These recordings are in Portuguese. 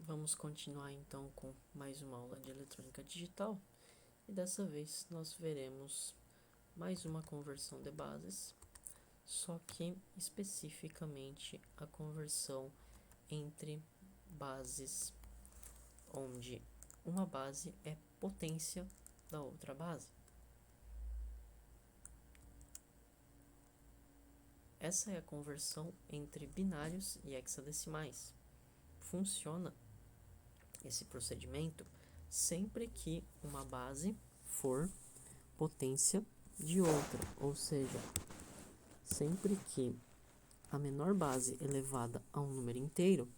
Vamos continuar então com mais uma aula de eletrônica digital e dessa vez nós veremos mais uma conversão de bases, só que especificamente a conversão entre bases, onde uma base é potência da outra base. Essa é a conversão entre binários e hexadecimais. Funciona esse procedimento sempre que uma base for potência de outra, ou seja, sempre que a menor base elevada a um número inteiro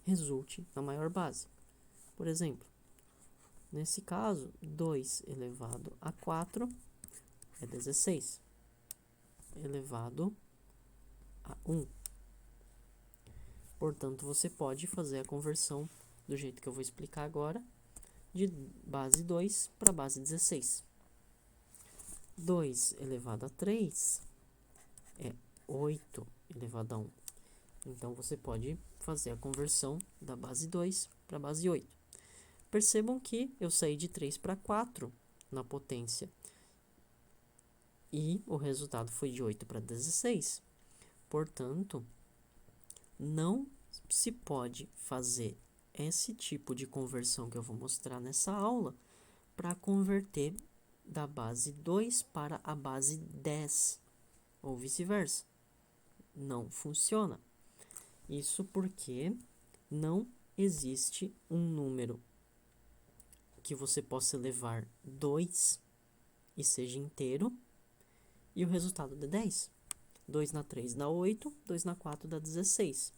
resulte na maior base. Por exemplo, nesse caso, 2 elevado a 4 é 16, elevado a 1. Portanto, você pode fazer a conversão do jeito que eu vou explicar agora, de base 2 para base 16. 2 elevado a 3 é 8 elevado a 1. Então, você pode fazer a conversão da base 2 para a base 8. Percebam que eu saí de 3 para 4 na potência. E o resultado foi de 8 para 16. Portanto, não se pode fazer esse tipo de conversão que eu vou mostrar nessa aula para converter da base 2 para a base 10 ou vice-versa. Não funciona. Isso porque não existe um número que você possa levar 2 e seja inteiro e o resultado dê 10. 2 na 3 dá 8, 2 na 4 dá 16.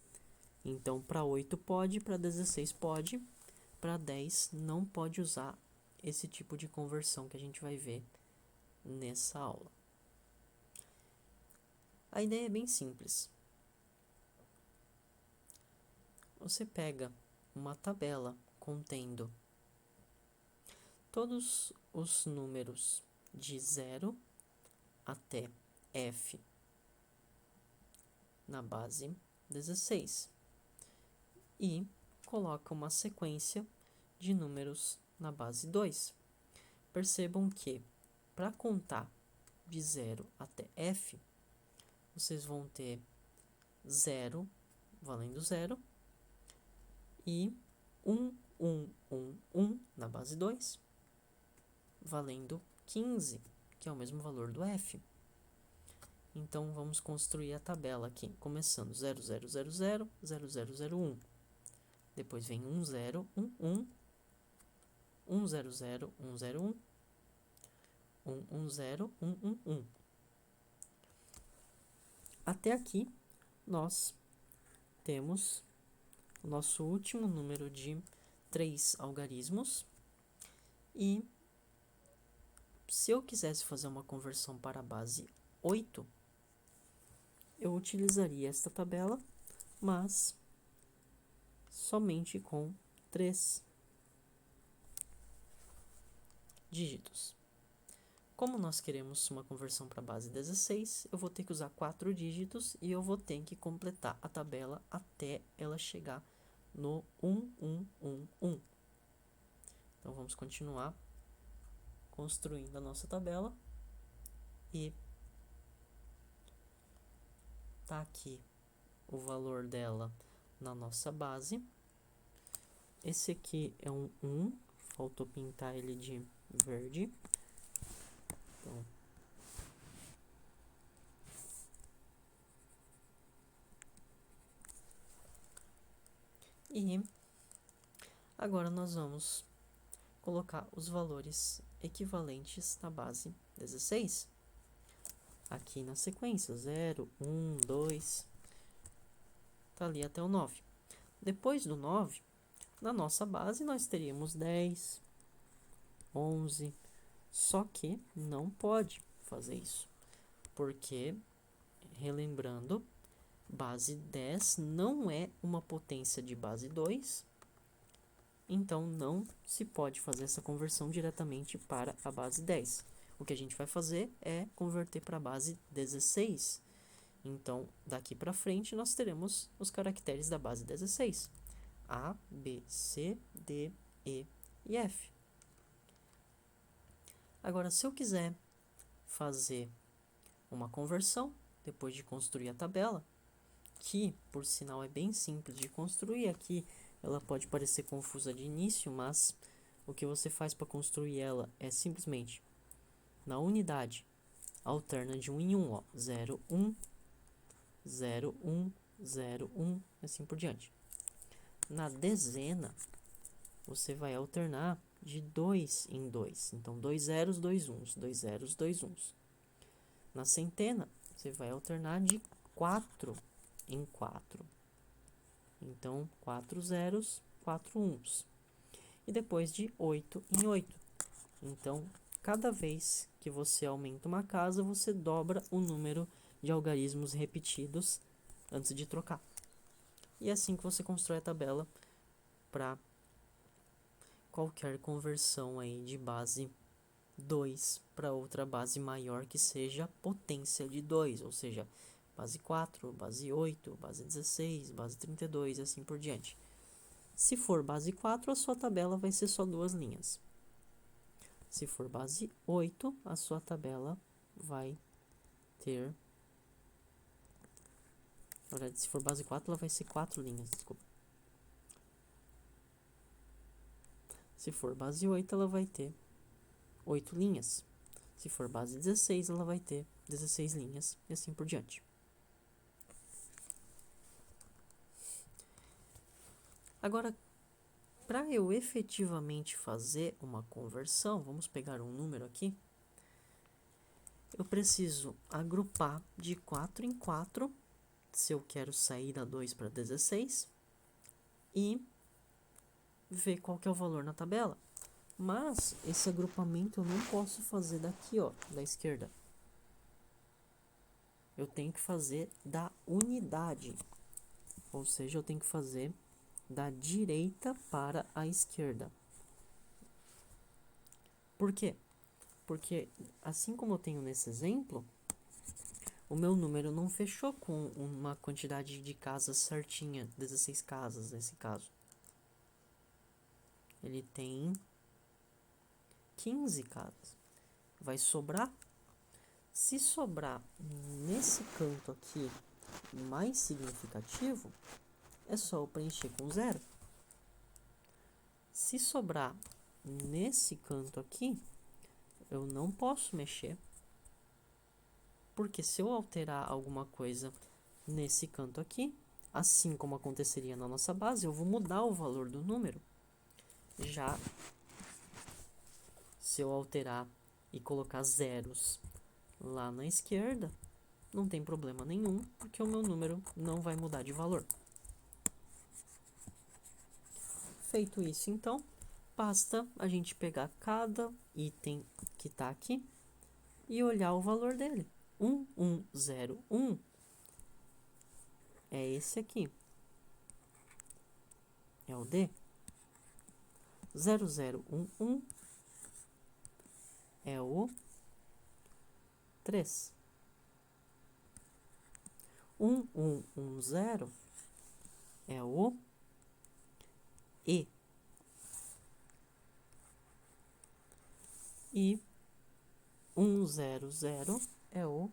Então, para 8 pode, para 16 pode, para 10 não pode usar esse tipo de conversão que a gente vai ver nessa aula. A ideia é bem simples. Você pega uma tabela contendo todos os números de 0 até F na base 16 e coloca uma sequência de números na base 2. Percebam que para contar de 0 até F, vocês vão ter 0 valendo 0 e 1, 1, 1, 1 na base 2, valendo 15, que é o mesmo valor do F. Então, vamos construir a tabela aqui, começando 0, 0, 0, 0, 0, 0, 0, 1. Depois vem 1, 0, 1, 1, 1, 0, 0, 1, 0, 1, 1, 1, 0, 1, 1, 1. Até aqui, nós temos o nosso último número de 3 algarismos. E se eu quisesse fazer uma conversão para a base 8, eu utilizaria esta tabela, mas somente com 3 dígitos. Como nós queremos uma conversão para a base 16, eu vou ter que usar 4 dígitos e eu vou ter que completar a tabela até ela chegar no 1, 1, 1, 1. Então, vamos continuar construindo a nossa tabela e tá aqui o valor dela na nossa base. Esse aqui é um 1, faltou pintar ele de verde. Então, e agora nós vamos colocar os valores equivalentes na base 16. Aqui na sequência, 0, 1, 2, tá ali até o 9. Depois do 9, na nossa base nós teríamos 10, 11, só que não pode fazer isso, porque, relembrando, base 10 não é uma potência de base 2, então não se pode fazer essa conversão diretamente para a base 10. O que a gente vai fazer é converter para a base 16. Então, daqui para frente, nós teremos os caracteres da base 16. A, B, C, D, E e F. Agora, se eu quiser fazer uma conversão, depois de construir a tabela, que, por sinal, é bem simples de construir, aqui ela pode parecer confusa de início, mas o que você faz para construir ela é simplesmente, na unidade, alterna de 1 em 1, ó, 0, 1, 0, 1, 0, 1, e assim por diante. Na dezena, você vai alternar de 2 em 2. Então, 2 zeros, 2 uns, 2 zeros, 2 uns. Na centena, você vai alternar de 4 em 4. Então, 4 zeros, 4 uns. E depois de 8 em 8. Então, cada vez que você aumenta uma casa, você dobra o número de algarismos repetidos antes de trocar. E é assim que você constrói a tabela para qualquer conversão aí de base 2 para outra base maior que seja potência de 2, ou seja, base 4, base 8, base 16, base 32 e assim por diante. Se for base 4, a sua tabela vai ser só 2 linhas. Se for base 8, a sua tabela vai ter... Na verdade, se for base 4, ela vai ser 4 linhas, desculpa. Se for base 8, ela vai ter 8 linhas. Se for base 16, ela vai ter 16 linhas e assim por diante. Agora, para eu efetivamente fazer uma conversão, vamos pegar um número aqui. Eu preciso agrupar de 4 em 4, se eu quero sair da 2 para 16, e ver qual que é o valor na tabela. Mas esse agrupamento eu não posso fazer daqui, ó, da esquerda. Eu tenho que fazer da unidade, ou seja, eu tenho que fazer da direita para a esquerda. Por quê? Porque, assim como eu tenho nesse exemplo, o meu número não fechou com uma quantidade de casas certinha, 16 casas nesse caso. Ele tem 15 casas. Vai sobrar? Se sobrar nesse canto aqui mais significativo, é só eu preencher com 0. Se sobrar nesse canto aqui, eu não posso mexer. Porque se eu alterar alguma coisa nesse canto aqui, assim como aconteceria na nossa base, eu vou mudar o valor do número. Já se eu alterar e colocar zeros lá na esquerda, não tem problema nenhum, porque o meu número não vai mudar de valor. Feito isso, então, basta a gente pegar cada item que está aqui e olhar o valor dele. 1101 é esse aqui. É o D. 0011 é o 3. 1110 é o E. E 100 é o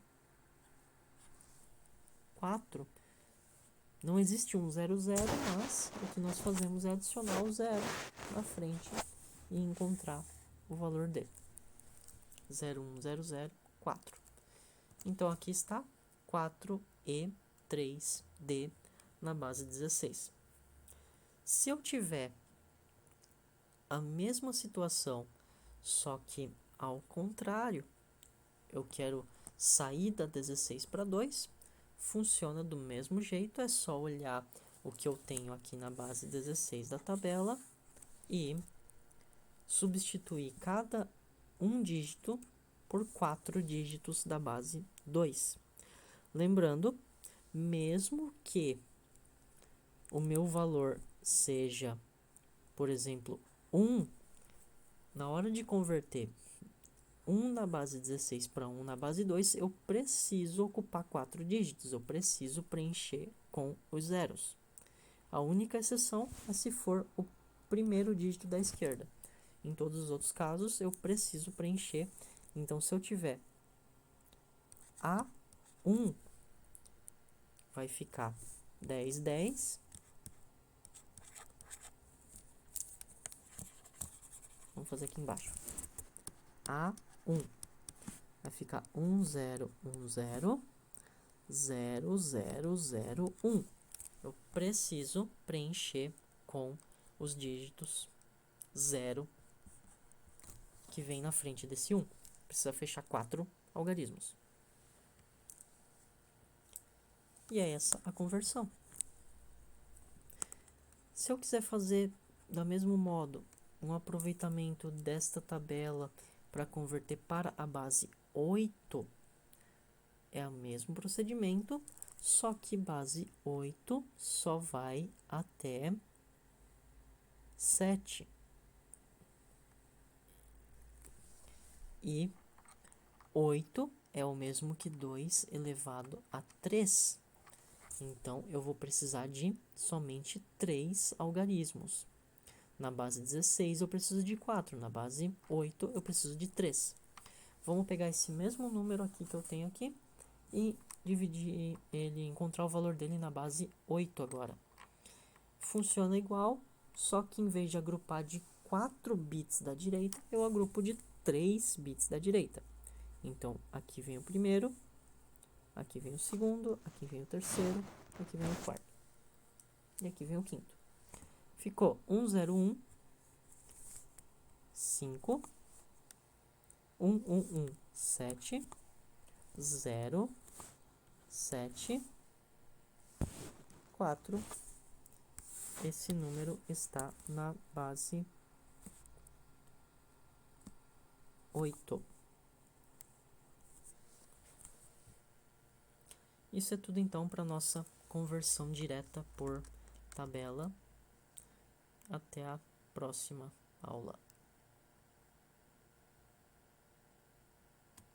4. Não existe 100, mas o que nós fazemos é adicionar o 0 na frente e encontrar o valor dele. 01004. Então, aqui está 4E3D na base 16. Se eu tiver a mesma situação, só que ao contrário, eu quero sair da 16 para 2, funciona do mesmo jeito, é só olhar o que eu tenho aqui na base 16 da tabela e substituir cada um dígito por 4 dígitos da base 2. Lembrando, mesmo que o meu valor seja, por exemplo, 1, na hora de converter 1 na base 16 para 1 na base 2, eu preciso ocupar 4 dígitos, eu preciso preencher com os zeros. A única exceção é se for o primeiro dígito da esquerda. Em todos os outros casos, eu preciso preencher. Então, se eu tiver A1, vai ficar 10, 10. Vamos fazer aqui embaixo. A1 vai ficar 1, 0, 1, 0, 0, 0, 0, 1. Eu preciso preencher com os dígitos 0 que vem na frente desse 1. Precisa fechar 4 algarismos. E é essa a conversão. Se eu quiser fazer do mesmo modo um aproveitamento desta tabela para converter para a base 8, é o mesmo procedimento, só que base 8 só vai até 7. E 8 é o mesmo que 2 elevado a 3. Então, eu vou precisar de somente 3 algarismos. Na base 16, eu preciso de 4. Na base 8, eu preciso de 3. Vamos pegar esse mesmo número aqui que eu tenho aqui e dividir ele, encontrar o valor dele na base 8 agora. Funciona igual, só que em vez de agrupar de 4 bits da direita, eu agrupo de 3 bits da direita. Então, aqui vem o primeiro, aqui vem o segundo, aqui vem o terceiro, aqui vem o quarto. E aqui vem o quinto. Ficou 1, 0, 1, 5, 1, 1, 1, 7, 0, 7, 4. Esse número está na base 8. Isso é tudo então para nossa conversão direta por tabela. Até a próxima aula.